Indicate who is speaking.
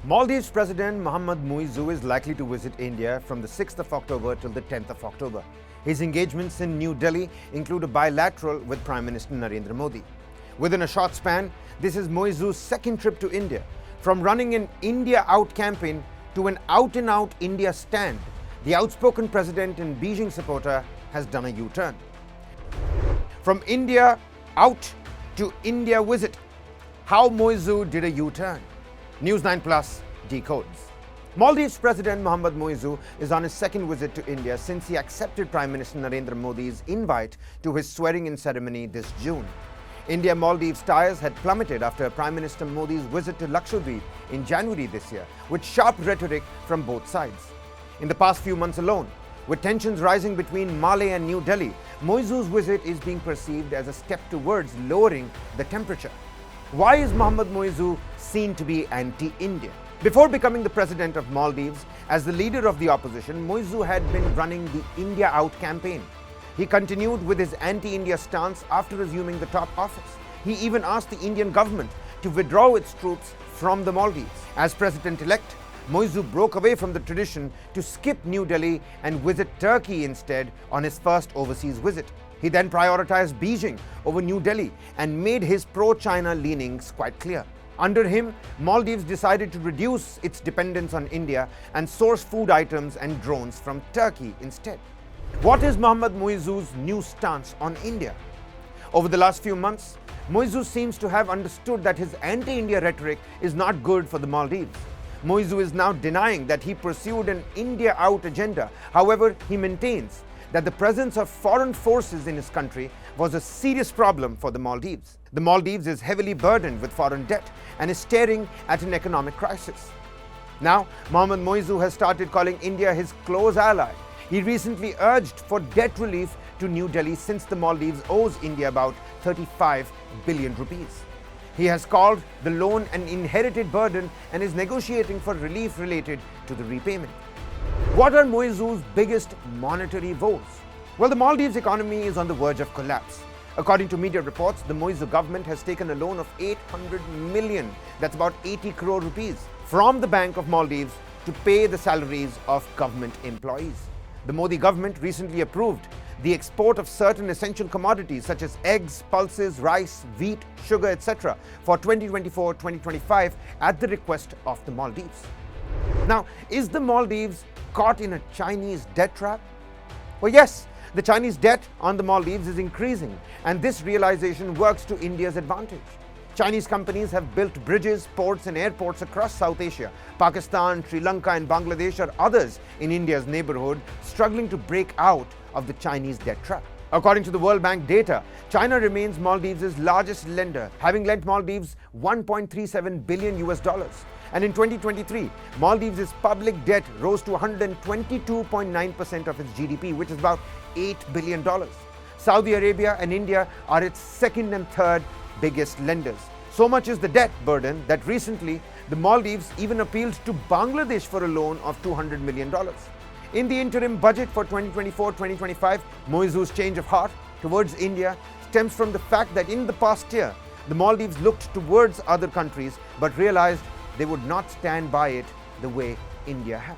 Speaker 1: Maldives President Muizzu is likely to visit India from the 6th of October till the 10th of October. His engagements in New Delhi include a bilateral with Prime Minister Narendra Modi. Within a short span, this is Muizzu's second trip to India. From running an India Out campaign to an out-and-out India stand, the outspoken president and Beijing supporter has done a U-turn. From India Out to India visit, how Muizzu did a U-turn. News9 Plus Decodes. Maldives President Muizzu is on his second visit to India since he accepted Prime Minister Narendra Modi's invite to his swearing-in ceremony this June. India-Maldives ties had plummeted after Prime Minister Modi's visit to Lakshadweep in January this year, with sharp rhetoric from both sides. In the past few months alone, with tensions rising between Malé and New Delhi, Muizzu's visit is being perceived as a step towards lowering the temperature. Why is Muizzu seen to be anti-India? Before becoming the president of Maldives, as the leader of the opposition, Muizzu had been running the India Out campaign. He continued with his anti-India stance after assuming the top office. He even asked the Indian government to withdraw its troops from the Maldives. As president-elect, Muizzu broke away from the tradition to skip New Delhi and visit Turkey instead on his first overseas visit. He then prioritized Beijing over New Delhi and made his pro-China leanings quite clear. Under him, Maldives decided to reduce its dependence on India and source food items and drones from Turkey instead. What is Muizzu's new stance on India? Over the last few months, Muizzu seems to have understood that his anti-India rhetoric is not good for the Maldives. Muizzu is now denying that he pursued an India Out agenda. However, he maintains that the presence of foreign forces in his country was a serious problem for the Maldives. The Maldives is heavily burdened with foreign debt and is staring at an economic crisis. Now, Muizzu has started calling India his close ally. He recently urged for debt relief to New Delhi since the Maldives owes India about 35 billion rupees. He has called the loan an inherited burden and is negotiating for relief related to the repayment. What are Muizzu's biggest monetary woes? Well, the Maldives economy is on the verge of collapse. According to media reports, the Muizzu government has taken a loan of 800 million, that's about 80 crore rupees, from the Bank of Maldives to pay the salaries of government employees. The Modi government recently approved the export of certain essential commodities such as eggs, pulses, rice, wheat, sugar, etc. for 2024-2025 at the request of the Maldives. Now, is the Maldives caught in a Chinese debt trap? Well, yes, the Chinese debt on the Maldives is increasing, and this realization works to India's advantage. Chinese companies have built bridges, ports and airports across South Asia. Pakistan, Sri Lanka and Bangladesh are others in India's neighborhood struggling to break out of the Chinese debt trap. According to the World Bank data, China remains Maldives' largest lender, having lent Maldives $1.37 billion. And in 2023, Maldives' public debt rose to 122.9% of its GDP, which is about $8 billion. Saudi Arabia and India are its second and third biggest lenders. So much is the debt burden that recently the Maldives even appealed to Bangladesh for a loan of $200 million. In the interim budget for 2024-2025, Muizzu's change of heart towards India stems from the fact that in the past year, the Maldives looked towards other countries but realized they would not stand by it the way India has.